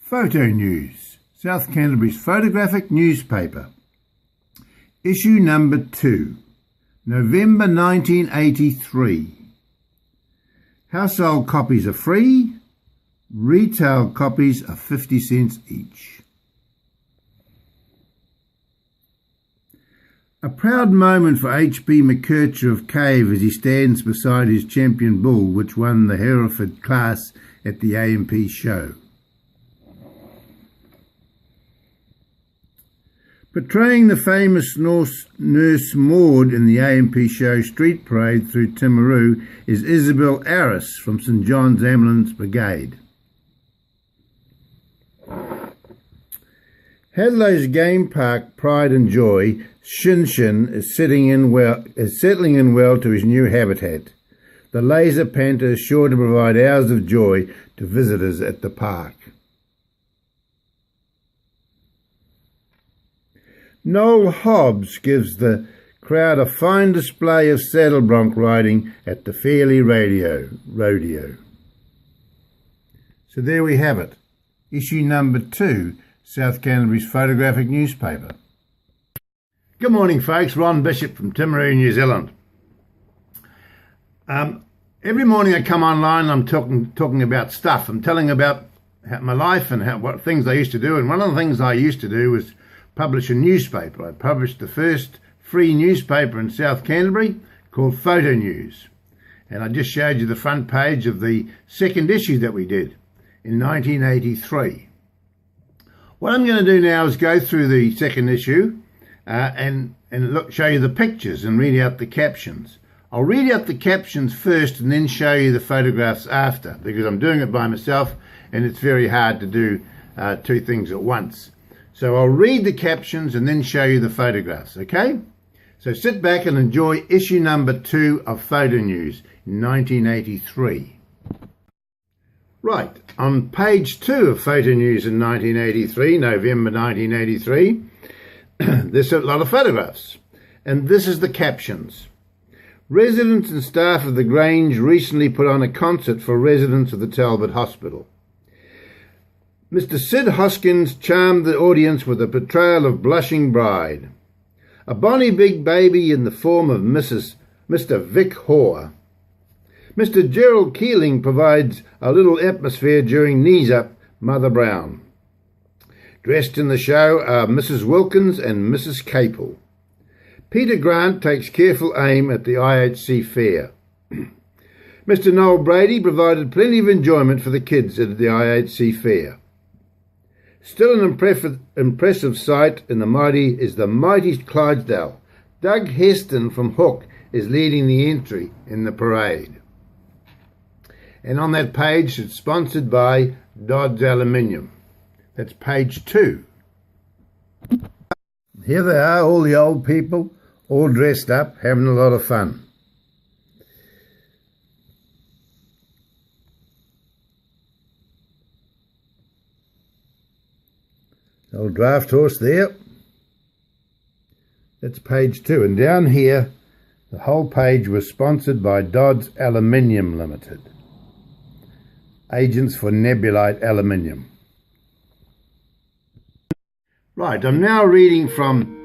Photo News, South Canterbury's photographic newspaper. Issue number 2, November 1983. Household copies are free, retail copies are 50 cents each. A proud moment for H.B. McKercher of Cave as he stands beside his champion bull which won the Hereford class at the AMP show. Portraying the famous nurse Maud in the AMP show Street Parade through Timaru is Isabel Arris from St John's Ambulance Brigade. Hadlow's Game Park Pride and Joy, Shin Shin, is settling in well to his new habitat. The laser panther is sure to provide hours of joy to visitors at the park. Noel Hobbs gives the crowd a fine display of saddle bronc riding at the Fairley Rodeo. So there we have it, issue number 2, South Canterbury's photographic newspaper. Good morning, folks. Ron Bishop from Timaru, New Zealand. Every morning I come online, I'm talking about stuff. I'm telling about my life and what things I used to do. And one of the things I used to do was publish a newspaper. I published the first free newspaper in South Canterbury called Photo News. And I just showed you the front page of the second issue that we did in 1983. What I'm going to do now is go through the second issue and show you the pictures and read out the captions. I'll read out the captions first and then show you the photographs after, because I'm doing it by myself and it's very hard to do two things at once. So I'll read the captions and then show you the photographs, okay? So sit back and enjoy issue number 2 of Photo News in 1983. Right, on page 2 of Photo News in 1983, November 1983, there's a lot of photographs. And this is the captions. Residents and staff of the Grange recently put on a concert for residents of the Talbot Hospital. Mr. Sid Hoskins charmed the audience with a portrayal of Blushing Bride. A bonny big baby in the form of Mr. Vic Hoare. Mr. Gerald Keeling provides a little atmosphere during Knees Up, Mother Brown. Dressed in the show are Mrs. Wilkins and Mrs. Capel. Peter Grant takes careful aim at the IHC fair. Mr. Noel Brady provided plenty of enjoyment for the kids at the IHC fair. Still an impressive sight is the mighty Clydesdale. Doug Heston from Hook is leading the entry in the parade. And on that page, it's sponsored by Dodds Aluminium. That's page 2. Here they are, all the old people, all dressed up, having a lot of fun. Old draft horse there. That's page 2. And down here, the whole page was sponsored by Dodds Aluminium Limited. Agents for Nebulite Aluminium. Right, I'm now reading from...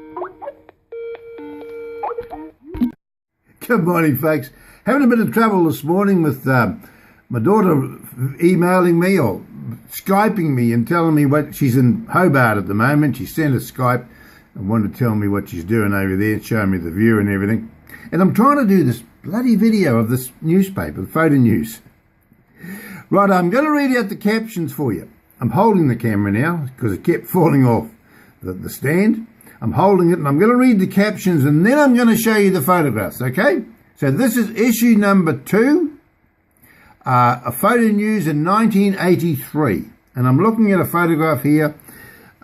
Good morning, folks. Having a bit of trouble this morning with my daughter emailing me or Skyping me and telling me what she's in Hobart at the moment. She sent a Skype and wanted to tell me what she's doing over there, showing me the view and everything. And I'm trying to do this bloody video of this newspaper, Photo News. Right, I'm going to read out the captions for you. I'm holding the camera now because it kept falling off the stand. I'm holding it and I'm going to read the captions and then I'm going to show you the photographs, okay? So this is issue number 2. A Photo News in 1983, and I'm looking at a photograph here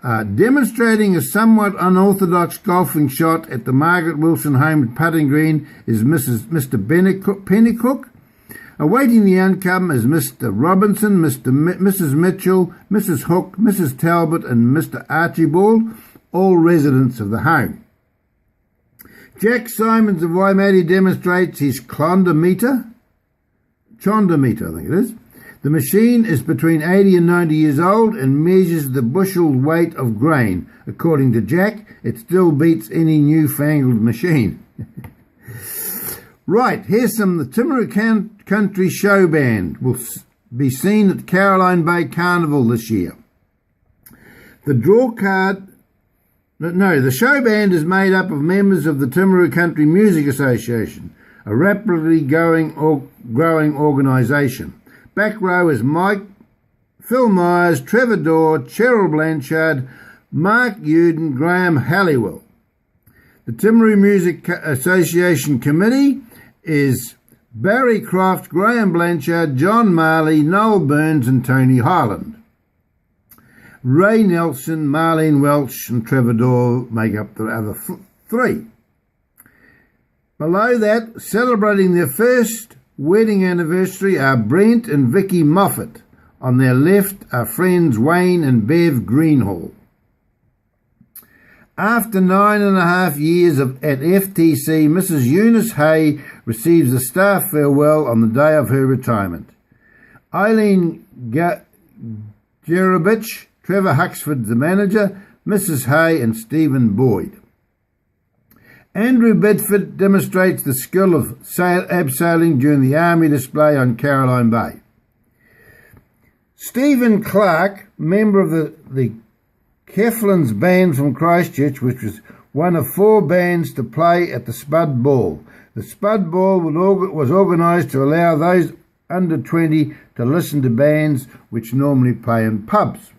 demonstrating a somewhat unorthodox golfing shot at the Margaret Wilson home at Putting Green is Mr. Pennycook. Awaiting the outcome is Mr. Robinson, Mrs. Mitchell, Mrs. Hook, Mrs. Talbot, and Mr. Archibald, all residents of the home. Jack Simons of Waimate demonstrates his chondometer, I think it is. The machine is between 80 and 90 years old and measures the bushel weight of grain. According to Jack, it still beats any newfangled machine. Right, here's the Timaru Country Show Band will be seen at Caroline Bay Carnival this year. The show band is made up of members of the Timaru Country Music Association, a rapidly growing organisation. Back row is Mike, Phil Myers, Trevor Dorr, Cheryl Blanchard, Mark Uden, Graham Halliwell. The Timaru Music Association Committee is Barry Croft, Graham Blanchard, John Marley, Noel Burns and Tony Highland. Ray Nelson, Marlene Welch and Trevor Dorr make up the other three. Below that, celebrating their first wedding anniversary are Brent and Vicky Moffat. On their left are friends Wayne and Bev Greenhall. After 9.5 years at FTC, Mrs. Eunice Hay receives a staff farewell on the day of her retirement. Eileen Jerubich, Trevor Huxford the manager, Mrs. Hay and Stephen Boyd. Andrew Bedford demonstrates the skill of abseiling during the Army display on Caroline Bay. Stephen Clark, member of the Keflins band from Christchurch, which was one of 4 bands to play at the Spud Ball. The Spud Ball was organised to allow those under 20 to listen to bands which normally play in pubs.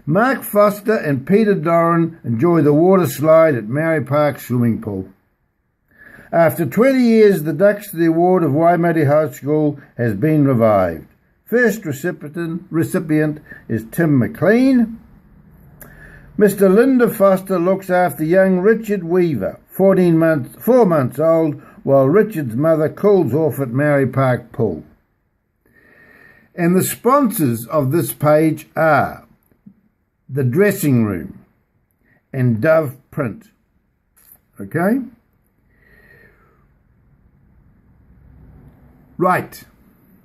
Mark Foster and Peter Doran enjoy the water slide at Maori Park swimming pool. After 20 years, the Ducks to the Award of Waimate High School has been revived. First recipient is Tim McLean. Mr. Linda Foster looks after young Richard Weaver, 4 months old, while Richard's mother cools off at Maori Park Pool. And the sponsors of this page are The Dressing Room and Dove Print. Okay? Right.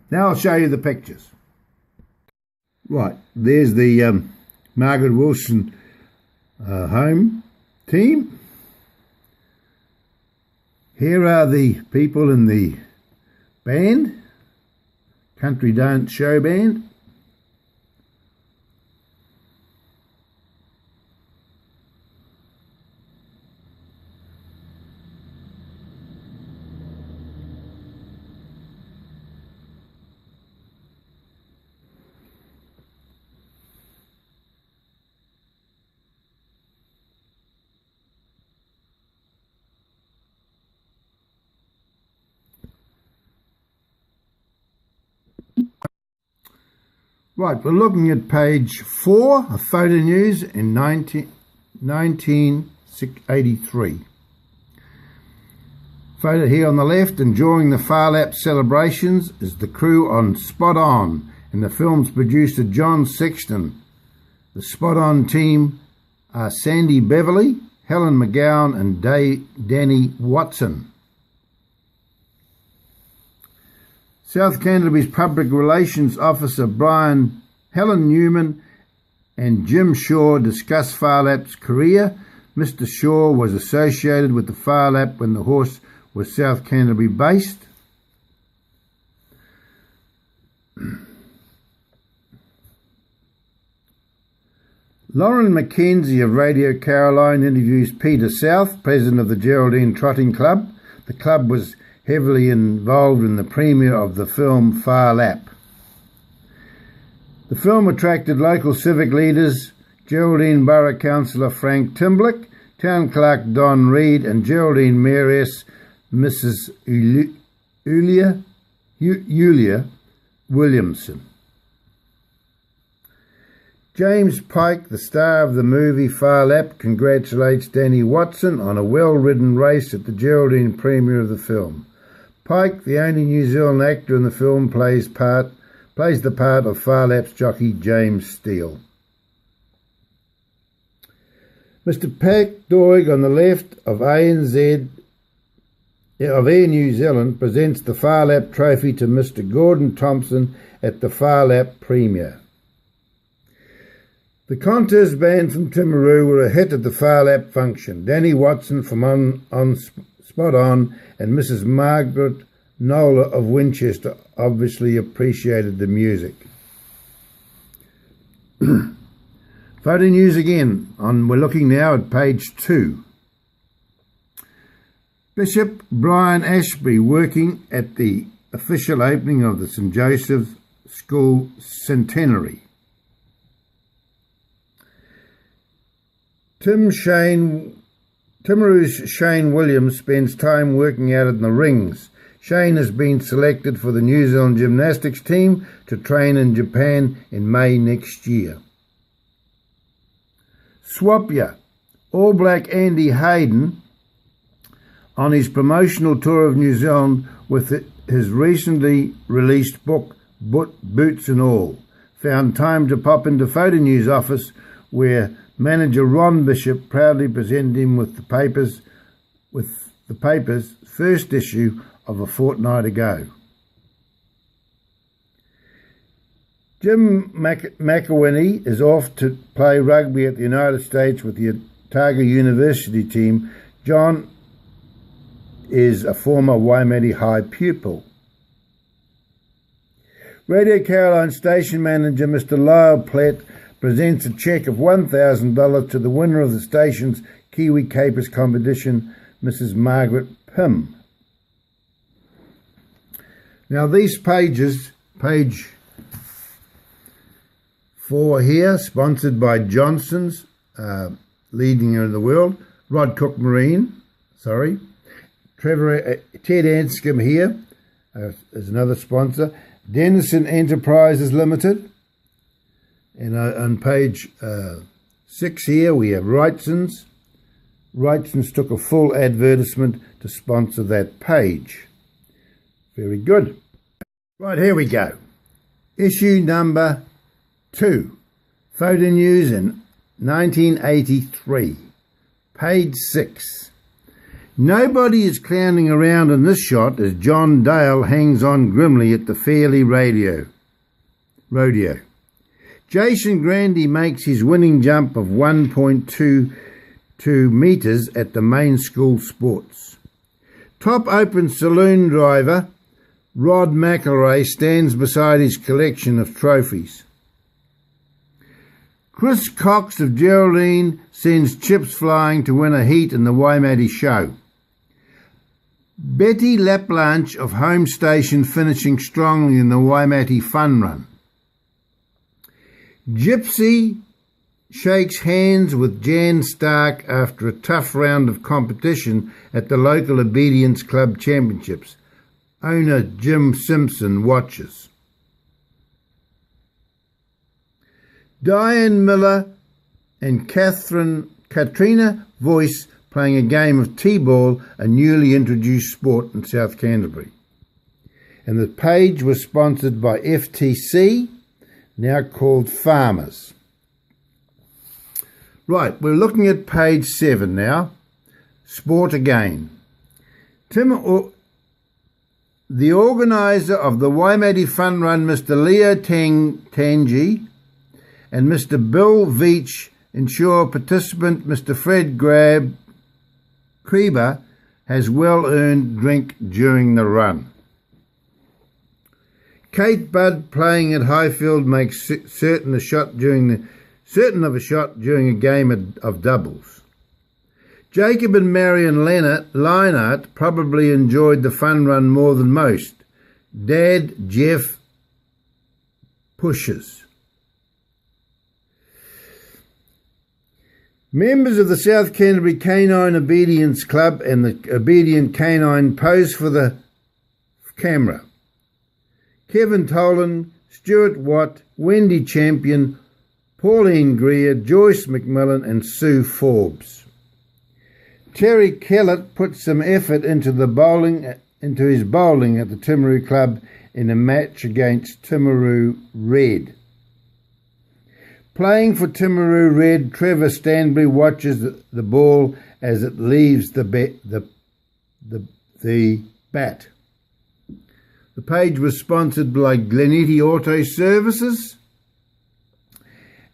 Now I'll show you the pictures. Right. There's the Margaret Wilson home team. Here are the people in the band, Country Dance Show Band. Right, we're looking at page 4 of Photo News in 1983. Photo here on the left, enjoying the Far Lap celebrations, is the crew on Spot On and the film's producer John Sexton. The Spot On team are Sandy Beverley, Helen McGowan and Danny Watson. South Canterbury's Public Relations Officer Helen Newman and Jim Shaw discuss Far Lap's career. Mr. Shaw was associated with the Far Lap when the horse was South Canterbury based. Lauren McKenzie of Radio Caroline interviews Peter South, president of the Geraldine Trotting Club. The club was heavily involved in the premiere of the film Far Lap. The film attracted local civic leaders, Geraldine Borough Councillor Frank Timblick, Town Clerk Don Reid and Geraldine Mayoress Mrs. Julia Williamson. James Pike, the star of the movie Far Lap, congratulates Danny Watson on a well-ridden race at the Geraldine premiere of the film. Pike, the only New Zealand actor in the film, plays the part of Far Lap's jockey James Steele. Mr. Pat Doig on the left of ANZ of Air New Zealand presents the Far Lap Trophy to Mr. Gordon Thompson at the Far Lap Premier. The contest band from Timaru were a hit at the Far Lap function. Danny Watson from on Spot On and Mrs. Margaret Nola of Winchester obviously appreciated the music. Photo news again. We're looking now at page 2. Bishop Brian Ashby working at the official opening of the St. Joseph's School Centenary. Timaru's Shane Williams spends time working out in the rings. Shane has been selected for the New Zealand gymnastics team to train in Japan in May next year. Swapya, All Black Andy Hayden, on his promotional tour of New Zealand with his recently released book, Boots and All, found time to pop into Photo News office where manager Ron Bishop proudly presented him with the paper's first issue of a fortnight ago. Jim McElhinney is off to play rugby at the United States with the Otago University team. John is a former Waimate High pupil. Radio Caroline station manager Mr. Lyle Platt presents a cheque of $1,000 to the winner of the station's Kiwi Capers competition, Mrs. Margaret Pym. Now these pages, page 4 here, sponsored by Johnson's, leading in the world, Rod Cook Marine, Ted Anscombe here is another sponsor, Dennison Enterprises Limited, and on page 6 here we have Wrightson's. Wrightson's took a full advertisement to sponsor that page. Very good. Right, here we go. Issue number 2. Photo News in 1983. Page 6. Nobody is clowning around in this shot as John Dale hangs on grimly at the Fairley rodeo. Jason Grandy makes his winning jump of 1.22 metres at the main school sports. Top Open saloon driver Rod McElroy stands beside his collection of trophies. Chris Cox of Geraldine sends chips flying to win a heat in the Waimate show. Betty Laplanche of Home Station finishing strongly in the Waimate Fun Run. Gypsy shakes hands with Jan Stark after a tough round of competition at the local Obedience Club Championships. Owner Jim Simpson watches. Diane Miller and Katrina Voice playing a game of T-ball, a newly introduced sport in South Canterbury. And the page was sponsored by FTC, now called Farmers. Right, we're looking at page 7 now. Sport again. The organiser of the Waimate Fun Run, Mr. Leo Tangi, and Mr. Bill Veach ensure participant Mr. Fred Kreber has well-earned drink during the run. Kate Budd playing at Highfield makes certain of a shot during a game of doubles. Jacob and Marion Leinart probably enjoyed the fun run more than most. Dad Jeff pushes. Members of the South Canterbury Canine Obedience Club and the Obedient Canine pose for the camera. Kevin Tolan, Stuart Watt, Wendy Champion, Pauline Greer, Joyce McMillan and Sue Forbes. Terry Kellett put some effort into his bowling at the Timaru Club in a match against Timaru Red. Playing for Timaru Red, Trevor Stanbury watches the ball as it leaves the the Bat. The page was sponsored by Glenetti Auto Services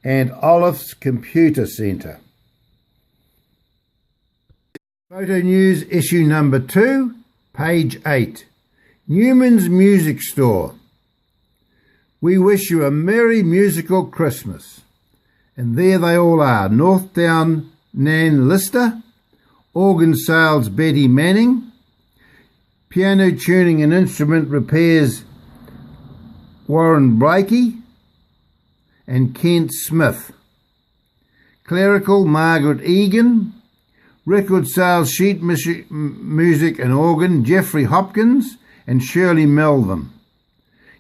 and Olive's Computer Centre. Photo News issue number 2, page 8. Newman's Music Store. We wish you a merry musical Christmas. And there they all are. Northdown Nan Lister, organ sales Betty Manning, piano tuning and instrument repairs Warren Blakey and Kent Smith, clerical Margaret Egan, record sales sheet music and organ Jeffrey Hopkins and Shirley Melvin,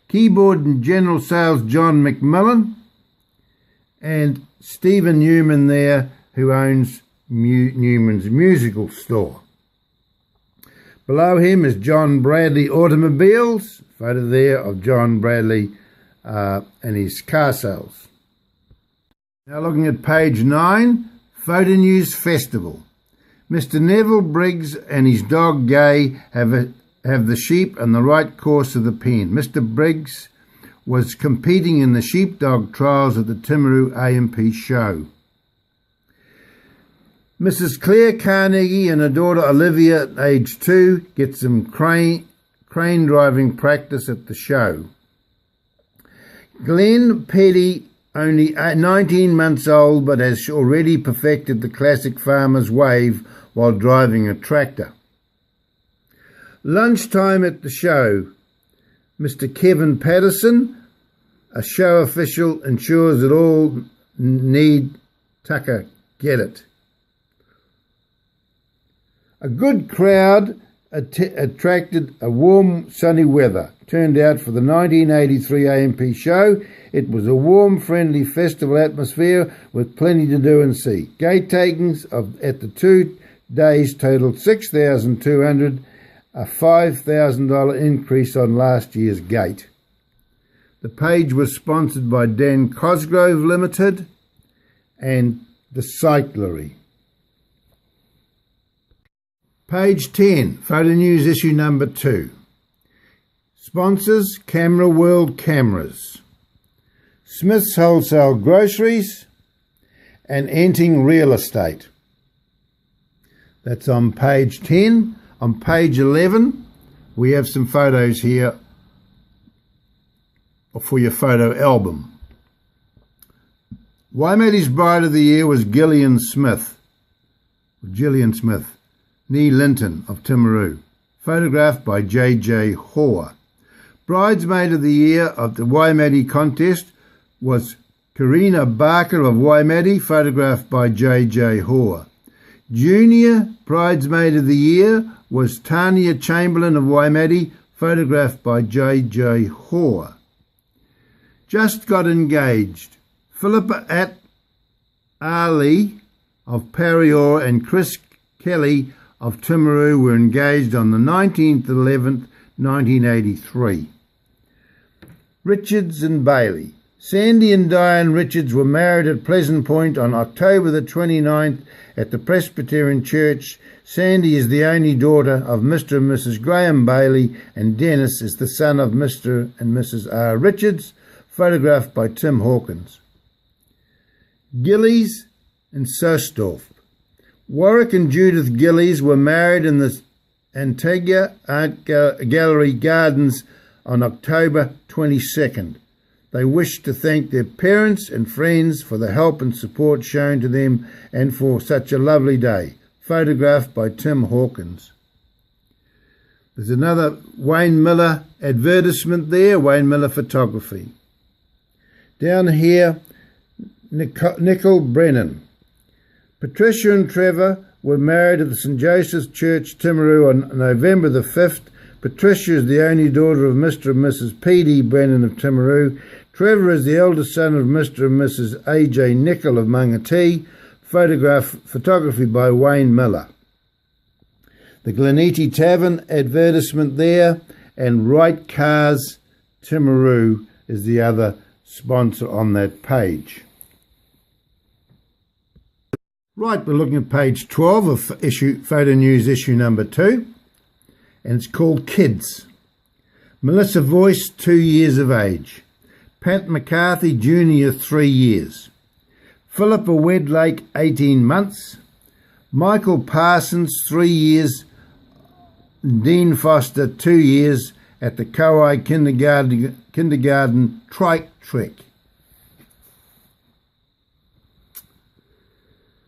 keyboard and general sales John McMillan, and Stephen Newman there, who owns Newman's Musical Store. Below him is John Bradley Automobiles, photo there of John Bradley and his car sales. Now looking at page 9, Photo News Festival. Mr. Neville Briggs and his dog Gay have the sheep and the right course of the pen. Mr. Briggs was competing in the sheepdog trials at the Timaru AMP show. Mrs. Claire Carnegie and her daughter Olivia, age 2, get some crane driving practice at the show. Glenn Petty, only 19 months old, but has already perfected the classic farmer's wave while driving a tractor. Lunchtime at the show. Mr. Kevin Patterson, a show official, ensures that all need tucker get it. A good crowd attracted a warm, sunny weather. Turned out for the 1983 AMP show. It was a warm, friendly festival atmosphere with plenty to do and see. Gate takings at the 2 days totaled 6,200, a $5,000 increase on last year's gate. The page was sponsored by Dan Cosgrove Limited and the Cyclery. Page 10, Photo News issue number 2. Sponsors, Camera World Cameras, Smith's Wholesale Groceries and Enting Real Estate. That's on page 10. On page 11, we have some photos here for your photo album. Waimati's Bride of the Year was Gillian Smith, Nee Linton of Timaru, photographed by J.J. Hoare. Bridesmaid of the Year of the Waimati contest was Karina Barker of Waimati, photographed by J.J. Hoare. Junior Bridesmaid of the Year was Tania Chamberlain of Waimati, photographed by J.J. Hoare. Just got engaged. Philippa Ali of Parior and Chris Kelly of Timaru were engaged on the 19th 11th, 1983. Richards and Bailey. Sandy and Diane Richards were married at Pleasant Point on October the 29th at the Presbyterian Church. Sandy is the only daughter of Mr. and Mrs. Graham Bailey, and Dennis is the son of Mr. and Mrs. R. Richards, photographed by Tim Hawkins. Gillies and Sosdorf. Warwick and Judith Gillies were married in the Antigua Art Gallery Gardens on October 22nd. They wish to thank their parents and friends for the help and support shown to them and for such a lovely day. Photographed by Tim Hawkins. There's another Wayne Miller advertisement there, Wayne Miller Photography. Down here, Nicole Brennan. Patricia and Trevor were married at the St. Joseph's Church, Timaru on November the 5th. Patricia is the only daughter of Mr. and Mrs. P.D. Brennan of Timaru. Trevor is the eldest son of Mr. and Mrs. A.J. Nicol of Mangati. Photography by Wayne Miller. The Glenetti Tavern advertisement there, and Wright Cars Timaru is the other sponsor on that page. Right, we're looking at page 12 of Photo News issue number 2. and it's called Kids. Melissa Voice, 2 years of age. Pat McCarthy Jr., 3 years. Philippa Wedlake, 18 months. Michael Parsons, 3 years. Dean Foster, 2 years, at the Kauai Kindergarten Trike Trek.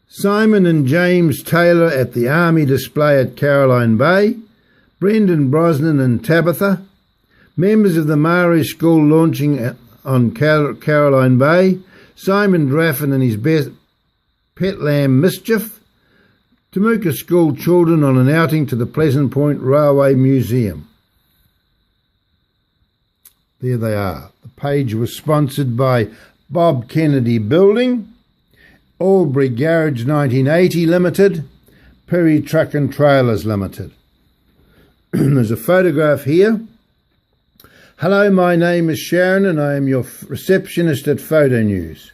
Simon and James Taylor at the Army Display at Caroline Bay. Brendan Brosnan and Tabitha. Members of the Maori School launching on Caroline Bay. Simon Draffin and his pet lamb Mischief. Temuka School children on an outing to the Pleasant Point Railway Museum. There they are. The page was sponsored by Bob Kennedy Building, Albury Garage 1980 Limited, Perry Truck and Trailers Limited. There's a photograph here. Hello, my name is Sharon and I am your receptionist at Photo News.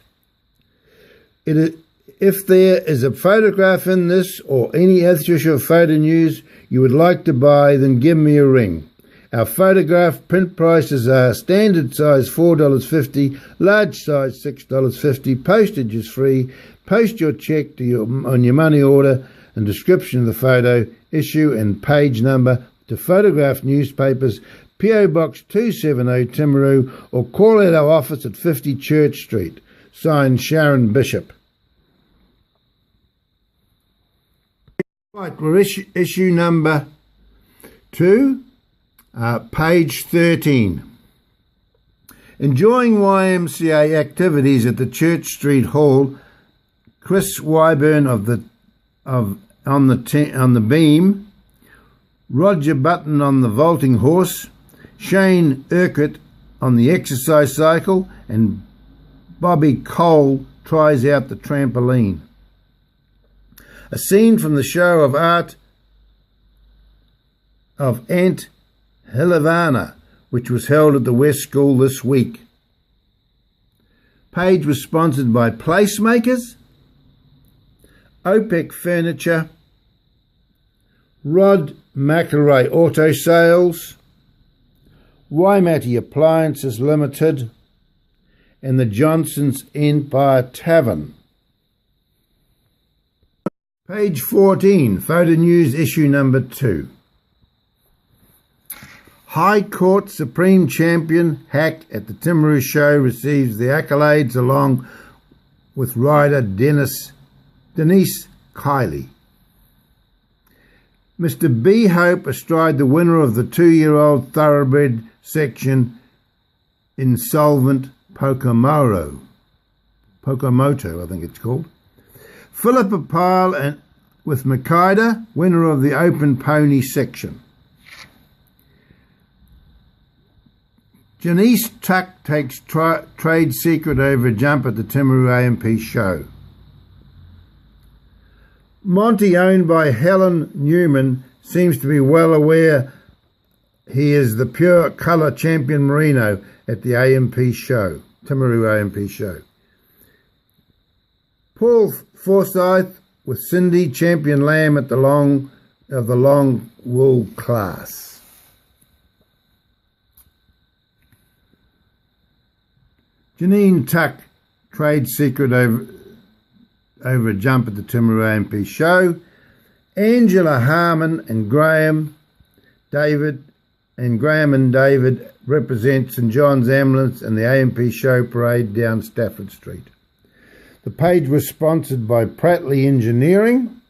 If there is a photograph in this or any issue of Photo News you would like to buy, then give me a ring. Our photograph print prices are standard size $4.50, large size $6.50, postage is free. Post your check on your money order and description of the photo, issue and page number to Photographic Newspapers, P.O. Box 270 Timaru, or call at our office at 50 Church Street. Signed, Sharon Bishop. Right, we're issue number 2, page 13. Enjoying YMCA activities at the Church Street Hall, Chris Wyburn on the beam, Roger Button on the vaulting horse, Shane Urquhart on the exercise cycle, and Bobby Cole tries out the trampoline. A scene from the show of art of Aunt Helivana, which was held at the West School this week. Page was sponsored by Placemakers, OPEC Furniture, Rod McElroy Auto Sales, Waimati Appliances Limited, and the Johnson's Empire Tavern. Page 14, Photo News issue number 2. High Court Supreme Champion hacked at the Timaru show receives the accolades along with rider Denise Kiley. Mr. B. Hope astride the winner of the 2-year-old thoroughbred section, Insolvent Pocomoto, I think it's called. Philippa Pyle and with Makida, winner of the open pony section. Janice Tuck takes trade secret over a jump at the Timaru AMP show. Monty, owned by Helen Newman, seems to be well aware he is the pure colour champion merino at the AMP show, Timaru AMP show. Paul Forsyth with Cindy, champion lamb at the long wool class. Janine Tuck, trade secret over a jump at the Timaru AMP show. Angela Harmon and Graham and David represent St John's Ambulance and the AMP show parade down Stafford Street. The page was sponsored by Prattley Engineering,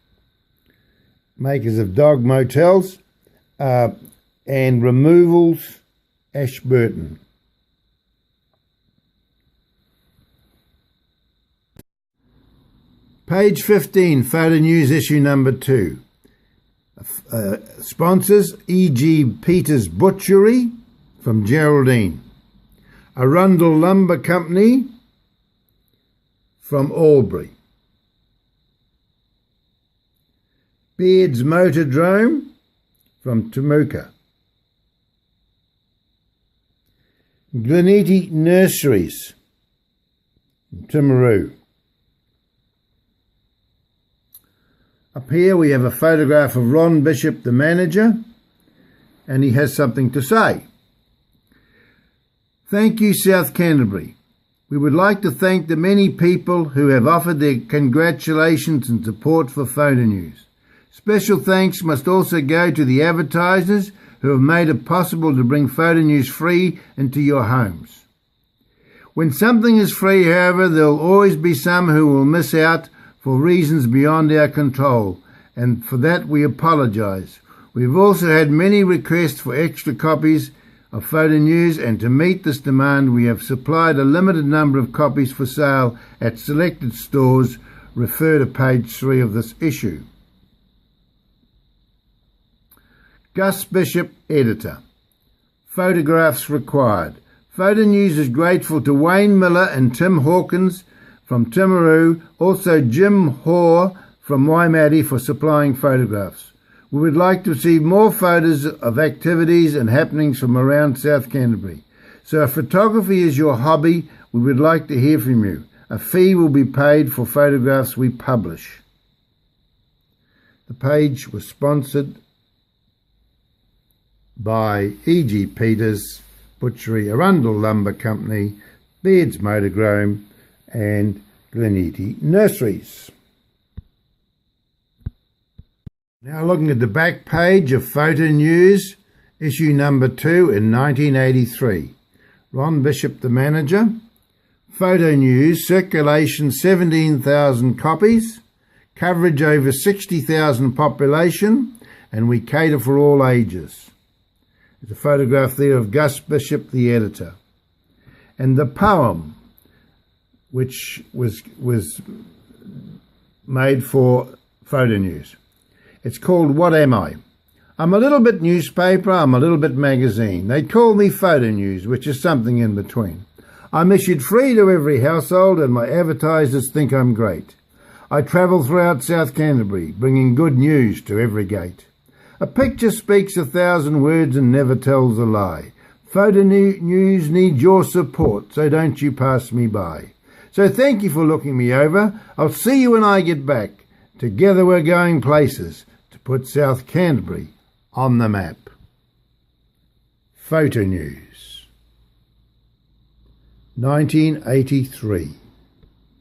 makers of dog motels, and removals, Ashburton. Page 15, Photo News issue number 2. Sponsors, E.G. Peters Butchery from Geraldine. Arundel Lumber Company from Albury. Beard's Motordrome from Temuka. Glenetti Nurseries, Timaru. Up here we have a photograph of Ron Bishop, the manager, and he has something to say. Thank you, South Canterbury. We would like to thank the many people who have offered their congratulations and support for Photo News. Special thanks must also go to the advertisers who have made it possible to bring Photo News free into your homes. When something is free, however, there will always be some who will miss out for reasons beyond our control, and for that we apologise. We've also had many requests for extra copies of Photo News, and to meet this demand we have supplied a limited number of copies for sale at selected stores. Refer to page 3 of this issue. Gus Bishop, Editor. Photographs required. Photo News is grateful to Wayne Miller and Tim Hawkins from Timaru, also Jim Hoare from Waimate for supplying photographs. We would like to receive more photos of activities and happenings from around South Canterbury. So if photography is your hobby, we would like to hear from you. A fee will be paid for photographs we publish. The page was sponsored by E.G. Peters Butchery, Arundel Lumber Company, Beards Motorchrome and Glenetti Nurseries. Now looking at the back page of Photo News, issue number 2 in 1983. Ron Bishop, the manager. Photo News, circulation 17,000 copies, coverage over 60,000 population, and we cater for all ages. There's a photograph there of Gus Bishop, the editor. And the poem, which was made for Photo News. It's called What Am I? I'm a little bit newspaper, I'm a little bit magazine. They call me Photo News, which is something in between. I'm issued free to every household and my advertisers think I'm great. I travel throughout South Canterbury, bringing good news to every gate. A picture speaks 1,000 words and never tells a lie. Photo News needs your support, so don't you pass me by. So thank you for looking me over. I'll see you when I get back. Together we're going places to put South Canterbury on the map. Photo News, 1983.